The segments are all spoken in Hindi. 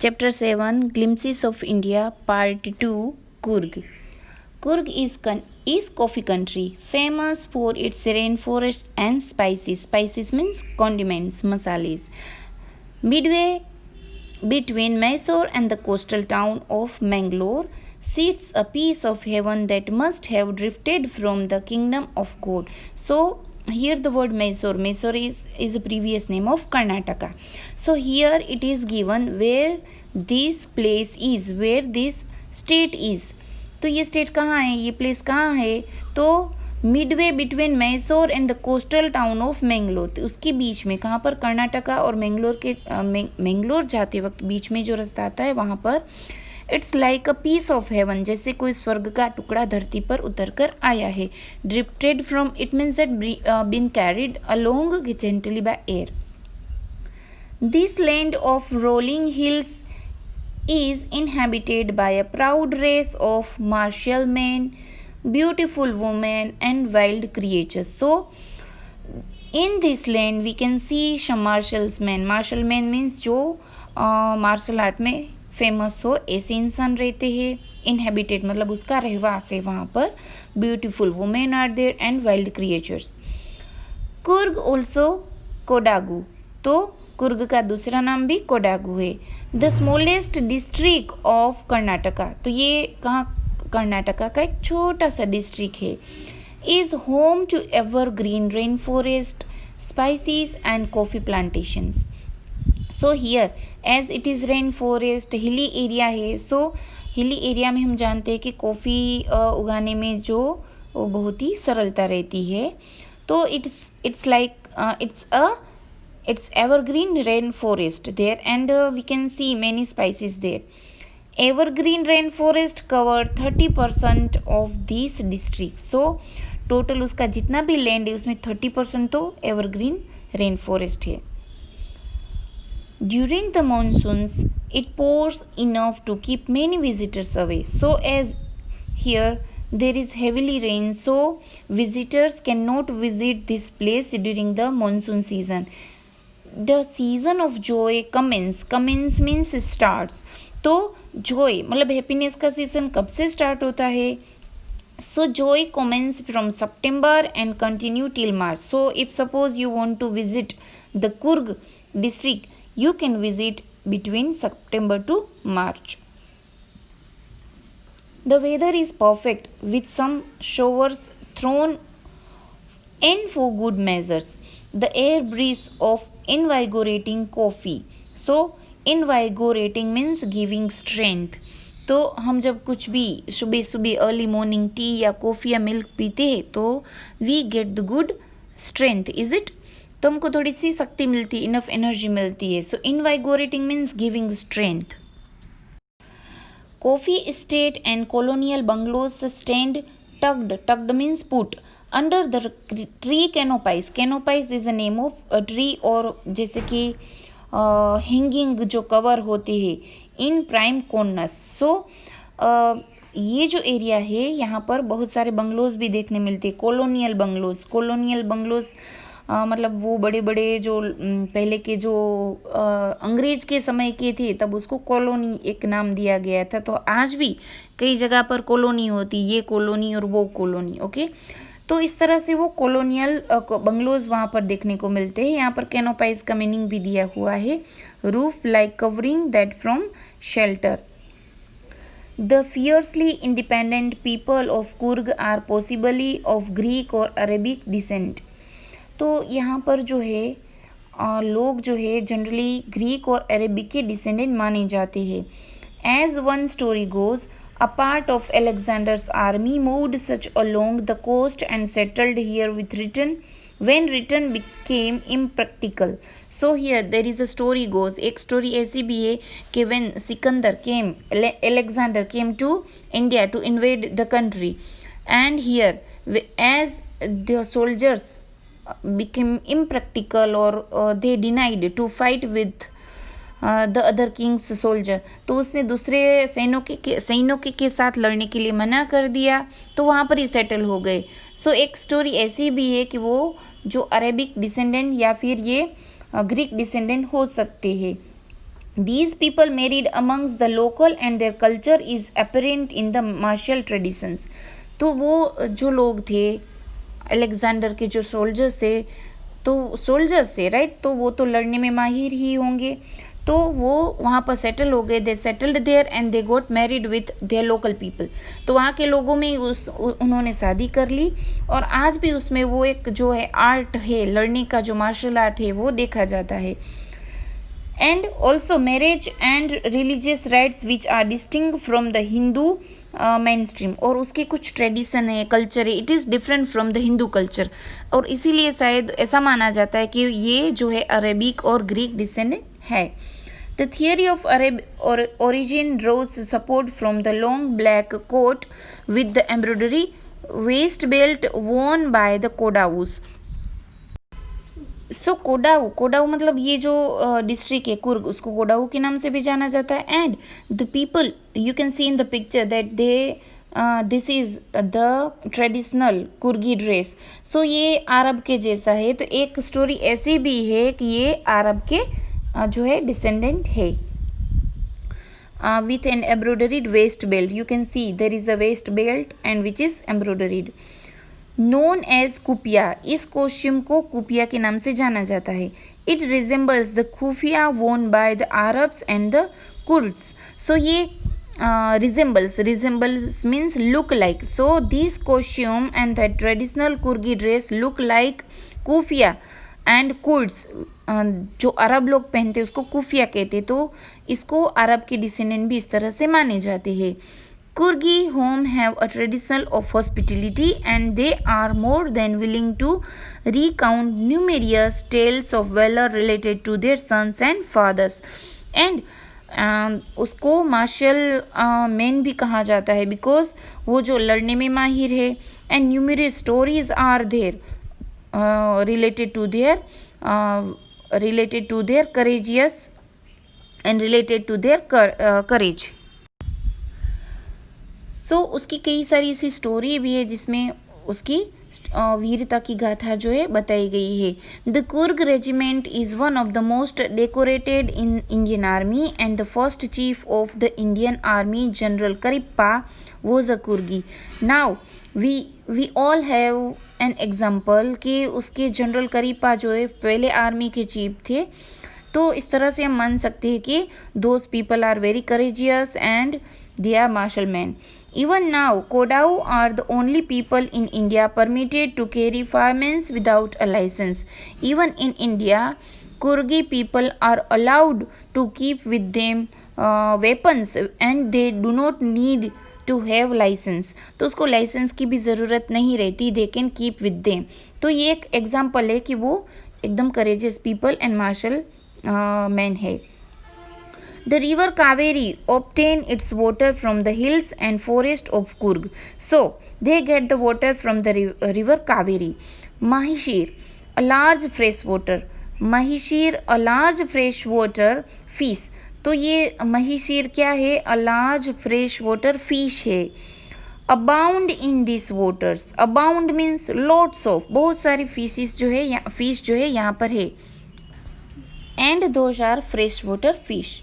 Chapter 7 Glimpses of India Part 2 Coorg. Coorg is coffee country, famous for its rainforest and spices. Spices means condiments, masales. Midway between Mysore and the coastal town of Mangalore sits a piece of heaven that must have drifted from the kingdom of God. So here the word Mysore is a previous name of Karnataka. So here it is given where this place is, where this state is. तो ये स्टेट कहाँ है, ये प्लेस कहाँ है, तो Midway between Mysore and the coastal town of Mangalore. तो उसके बीच में कहाँ पर, कर्नाटका और मैंगलोर जाते वक्त बीच में जो रास्ता आता है वहाँ पर it's like a piece of heaven, जैसे कोई स्वर्ग का टुकड़ा धरती पर उतर कर आया है. Drifted from it means that been carried along gently by air. This land of rolling hills is inhabited by a proud race of martial men, beautiful women and wild creatures. So in this land we can see some martial men. Martial men means जो मार्शल आर्ट में फेमस हो ऐसे इंसान रहते हैं. इनहेबिटेड मतलब उसका रहवास है वहाँ पर. Beautiful women are there and wild creatures. Coorg also Kodagu, तो कुर्ग का दूसरा नाम भी कोडागू है. The smallest district of Karnataka, तो ये कहाँ, कर्नाटका का एक छोटा सा डिस्ट्रिक्ट है. Is home to evergreen rain forest, spices and coffee plantations. So here as it is rain forest, hilly area है. सो हिली एरिया में हम जानते हैं कि कॉफ़ी उगाने में जो वो बहुत ही सरलता रहती है. तो it's like it's evergreen rainforest there, and we can see many spices there. Evergreen rainforest cover 30% of this district. So total उसका जितना भी लैंड है उसमें 30% तो evergreen rainforest है. During the monsoons it pours enough to keep many visitors away. So as here there is heavily rain, so visitors cannot visit this place during the monsoon season. The season of joy commence means starts. तो joy मतलब हैप्पीनेस का सीजन कब से स्टार्ट होता है? So joy commence from September and continue till March. So if suppose you want to visit the Coorg district, you can visit between September to March. The weather is perfect with some showers thrown in for good measures. The air breeze of invigorating coffee. So invigorating means giving strength. तो हम जब कुछ भी सुबह सुबह अर्ली मॉर्निंग टी या कॉफ़ी या मिल्क पीते हैं तो we get the good strength, is it. तो हमको थोड़ी सी शक्ति मिलती है, इनफ एनर्जी मिलती है. So invigorating means giving strength. Coffee estate and colonial bungalows stand tucked means put under the tree canopies. Canopies is a name of a tree, और जैसे कि हैंगिंग जो कवर होते हैं इन प्राइम कॉर्नर्स. सो ये जो एरिया है यहाँ पर बहुत सारे बंगलोज भी देखने मिलते हैं. कॉलोनियल बंगलोज मतलब वो बड़े बड़े जो पहले के जो अंग्रेज के समय के थे तब उसको कॉलोनी एक नाम दिया गया था. तो आज भी कई जगह पर कॉलोनी होती, ये कॉलोनी और वो कॉलोनी. ओके, तो इस तरह से वो कॉलोनियल बंगलोज वहाँ पर देखने को मिलते हैं. यहाँ पर कैनोपाइज का मीनिंग भी दिया हुआ है, roof like covering that from shelter. The fiercely independent people of Coorg are possibly of Greek और अरेबिक डिसेंट. तो यहाँ पर जो है लोग जो है जनरली ग्रीक और अरेबिक के डिसेंडेंट माने जाते हैं. As one story goes, a part of Alexander's army moved such along the coast and settled here with when return became impractical. So here there is a story goes, एक story ऐसी भी है कि when Alexander came to India to invade the country, and here as the soldiers became impractical or they denied to fight with the other Kings soldier, तो उसने दूसरे सैनिकों के साथ लड़ने के लिए मना कर दिया, तो वहाँ पर ही सेटल हो गए. सो एक स्टोरी ऐसी भी है कि वो जो अरेबिक डिसेंडेंट या फिर ये ग्रीक डिसेंडेंट हो सकते हैं. These people married amongst the local and their culture is apparent in the martial traditions. तो वो जो लोग थे अलेक्जेंडर के जो सोल्जर्स थे राइट, तो वो तो लड़ने में माहिर ही होंगे, तो वो वहाँ पर सेटल हो गए, they settled there and they got married with their local people. तो वहाँ के लोगों में उन्होंने शादी कर ली, और आज भी उसमें वो एक जो है आर्ट है लड़ने का, जो मार्शल आर्ट है वो देखा जाता है। And also marriage and religious rites which are distinct from the Hindu mainstream, और उसके कुछ ट्रेडिशन है, कल्चर है, it is different from the Hindu culture, और इसीलिए शायद ऐसा माना जाता है कि ये जो है अरेबिक और ग्रीक डिसेंडेंट है। The theory of Arab origin draws support from the long black coat with the embroidery waist belt worn by the Kodaus. सो कोडाऊ मतलब ये जो डिस्ट्रिक्ट है कुर्ग, उसको कोडाऊ के नाम से भी जाना जाता है। And the people you can see in the picture that they this is the traditional Coorgi dress. So ये अरब के जैसा है, तो एक स्टोरी ऐसी भी है कि ये अरब के जो है डिसेंडेंट है। With an embroidered waist belt, you can see there is a waist belt and which is embroidered. Known as kupya, इस कॉस्ट्यूम को कुपिया के नाम से जाना जाता है। It resembles the kufiya worn by the Arabs and the Kurds. So ये resembles means look like, so this costume and the traditional Coorgi dress look like kufiya and Kurds. जो अरब लोग पहनते उसको कुफिया कहते, तो इसको अरब के डिसेंडेंट भी इस तरह से माने जाते हैं। Kurgi home have a tradition of hospitality and they are more than willing to recount numerous tales of valor related to their sons and fathers. And उसको मार्शल मैन भी कहा जाता है बिकॉज वो जो लड़ने में माहिर है। And numerous stories are there related to their courageous and related to their courage. So उसकी कई सारी ऐसी स्टोरी भी है जिसमें उसकी वीरता की गाथा जो है बताई गई है। The Coorg regiment is one of the most decorated in Indian army and the first chief of the Indian army general Cariappa was a Coorgi. Now we all have an example कि उसके जनरल करिप्पा जो है पहले आर्मी के चीफ थे, तो इस तरह से हम मान सकते हैं कि those people are very courageous and they are martial men. Even now, Kodau are the only people in India permitted to carry firearms without a license. Even in India, Kurgi people are allowed to keep with them weapons and they do not need to have license. तो उसको लाइसेंस की भी ज़रूरत नहीं रहती, they can keep with them. तो ये एक एग्जाम्पल है कि वो एकदम courageous people and martial man है। The river Kaveri obtain its water from the hills and forest of Kurg. So, they get the water from the river Kaveri. Mahishir, a large freshwater. Mahishir, a large freshwater fish. तो ये महिशीर क्या है? A large freshwater fish है। Abound in these waters. Abound means lots of. बहुत सारी fishes जो है, fish जो है यहाँ पर है। And those are freshwater fish.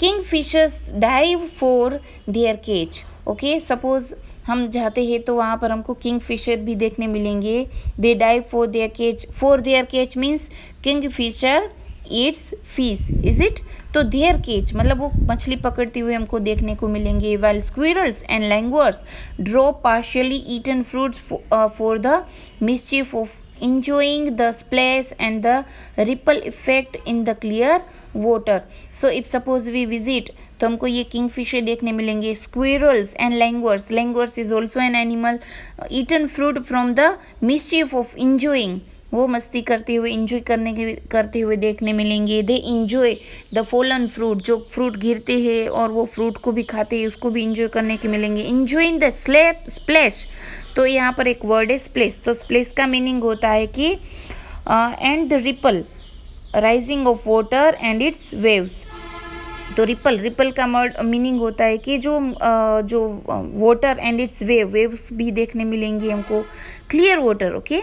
Kingfishers dive for their cage. Okay, suppose हम जाते हैं तो वहाँ पर हमको किंगफिशर भी देखने मिलेंगे। They dive for their catch means kingfisher eats fish, is it? तो देयर केज मतलब वो मछली पकड़ते हुए हमको देखने को मिलेंगे। While squirrels and langurs draw partially eaten fruits for the mischief of enjoying the splash and the ripple effect in the clear water. So if suppose we visit, तो हमको ये किंगफिशर देखने मिलेंगे। Squirrels and langurs, langurs is also an animal. Eaten fruit from the mischief of enjoying, वो मस्ती करते हुए इंजॉय करते हुए देखने मिलेंगे। They enjoy the fallen fruit, जो फ्रूट गिरते हैं और वो फ्रूट को भी खाते हैं, उसको भी इंजॉय करने के मिलेंगे। इंजॉइंग द स्प्लैश, तो यहाँ पर एक वर्ड है स्प्लेस। तो स्प्लेस का मीनिंग होता है कि and the ripple rising of water and it's waves. तो रिपल का मीनिंग होता है कि जो वाटर एंड इट्स वेव्स भी देखने मिलेंगी हमको। Clear water, okay.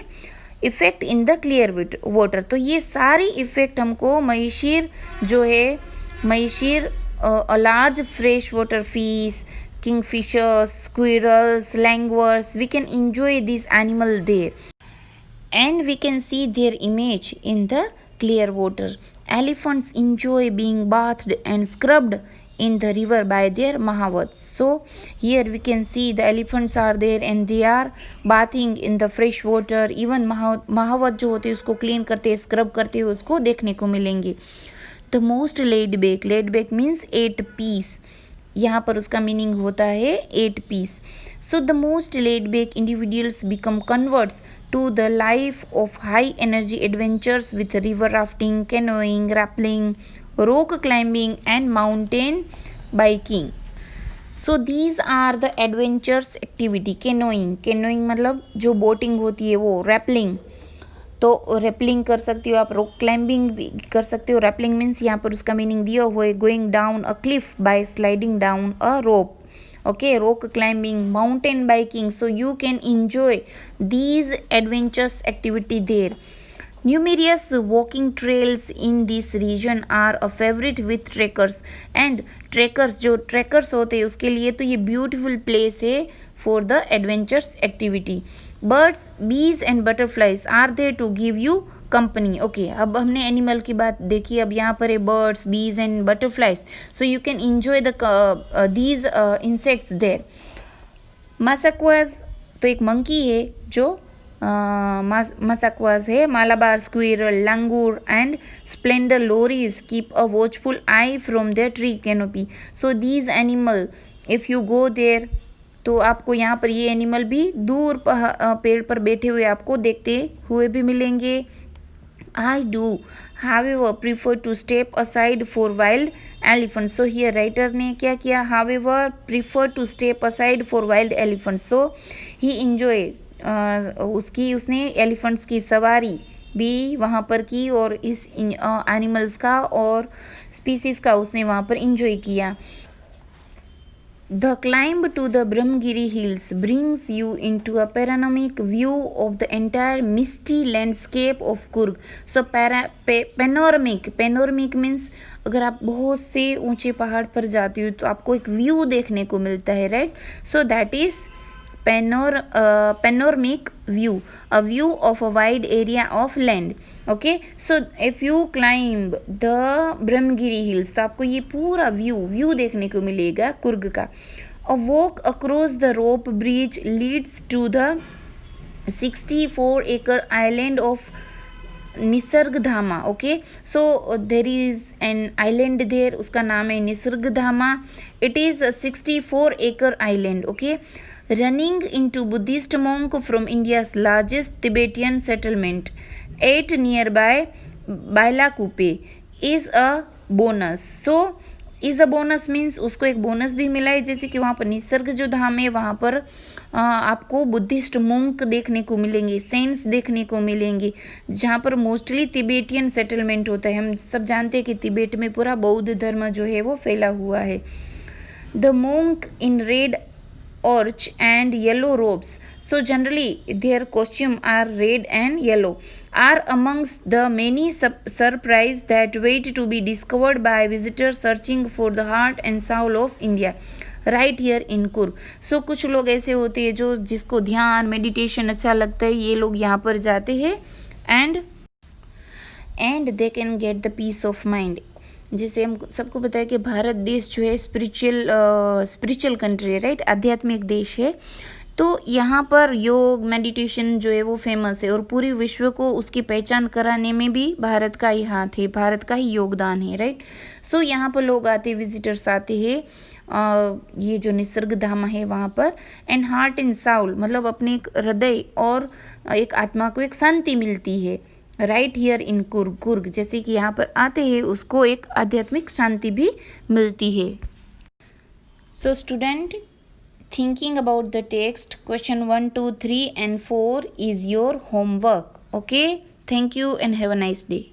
Effect in the clear water. तो ये सारी इफ़ेक्ट हमको महिषीर जो है, mahseer a large fresh water fish, kingfishers, squirrels, langurs, we can enjoy these animals there and we can see their image in the clear water. Elephants enjoy being bathed and scrubbed in the river by their mahavats. So here we can see the elephants are there and they are bathing in the fresh water. Even mahavat जो होते हैं उसको क्लीन करते हैं, स्क्रब करते हैं, उसको देखने को मिलेंगे. The most laid back means 8 piece. यहाँ पर उसका मीनिंग होता है 8 piece. So the most laid back individuals become converts to the life of high energy adventures with river rafting, canoeing, rappelling, rock climbing and mountain biking. So these are the adventures activity. Canoeing मतलब जो बोटिंग होती है वो. रैपलिंग तो रैपलिंग कर सकती हो आप, रॉक क्लाइंबिंग भी कर सकते हो. रैपलिंग मीन्स यहाँ पर उसका मीनिंग दिया हुआ है going down a cliff by sliding down a rope. Okay, rock climbing, mountain biking. So you can enjoy these adventurous activity there. Numerous walking trails in this region are a favorite with trekkers. And trekkers जो trekkers होते हैं उसके लिए तो ये beautiful place है for the adventurous activity. Birds, bees and butterflies are there to give you company. Okay, अब हमने एनिमल की बात देखी. अब यहाँ पर है birds, bees and butterflies. So you can enjoy these insects there. Macaques तो एक मंकी है जो मासाक्वाज है. Malabar squirrel, langur and splendour lorises keep a watchful eye from their tree canopy. So these animal if you go there तो आपको यहाँ पर ये एनिमल भी दूर पेड़ पर बैठे हुए आपको देखते हुए भी मिलेंगे. I do, however, prefer to step aside for wild elephants. So here writer ने क्या किया? However, prefer to step aside for wild elephants. So he enjoy उसने एलिफेंट्स की सवारी भी वहाँ पर की और इस एनिमल्स का और स्पीसीज का उसने वहाँ पर इंजॉय किया. The climb to the Brahmagiri hills brings you into a panoramic view of the entire misty landscape of Coorg. So panoramic means अगर आप बहुत से ऊंचे पहाड़ पर जाती हो तो आपको एक व्यू देखने को मिलता है, right. So that is panoramic view, a view of a wide area of land. Okay, so if you climb the Brahmagiri hills तो आपको ये पूरा व्यू देखने को मिलेगा कुर्ग का. A walk across the rope bridge leads to the 64-acre island of Nisargadhama. Okay, so there is an island there, उसका नाम है Nisargadhama. It is 64 acre island. Okay, running into Buddhist monk from India's largest Tibetan settlement at nearby Bailakuppe is a bonus. So is a bonus means उसको एक बोनस भी मिला है, जैसे कि वहाँ पर निसर्ग जो धाम है वहाँ पर आपको बुद्धिस्ट मोंक देखने को मिलेंगे, सेंट्स देखने को मिलेंगे, जहाँ पर मोस्टली तिबेटियन सेटलमेंट होता है. हम सब जानते हैं कि तिबेट में पूरा बौद्ध धर्म जो है वो फैला हुआ है. The monk in red orch and yellow robes, so generally their costume are red and yellow, are amongst the many surprise that wait to be discovered by visitors searching for the heart and soul of India right here in Coorg. So कुछ लोग ऐसे होते हैं जो जिसको ध्यान मेडिटेशन अच्छा लगता है, ये लोग यहाँ पर जाते हैं and they can get the peace of mind. जैसे हम सबको पता है कि भारत देश जो है स्पिरिचुअल कंट्री है, राइट, आध्यात्मिक देश है. तो यहाँ पर योग मेडिटेशन जो है वो फेमस है और पूरी विश्व को उसकी पहचान कराने में भी भारत का ही हाथ है, भारत का ही योगदान है, राइट. सो यहाँ पर लोग आते हैं, विजिटर्स आते हैं ये जो निसर्ग धाम है वहाँ पर. एंड हार्ट एंड साउल मतलब अपने एक हृदय और एक आत्मा को एक शांति मिलती है राइट हियर इन कुर्ग. जैसे कि यहाँ पर आते हैं उसको एक आध्यात्मिक शांति भी मिलती है. So student, thinking about the text, question 1, 2, 3 and 4 is your homework. Okay, thank you and have a nice day.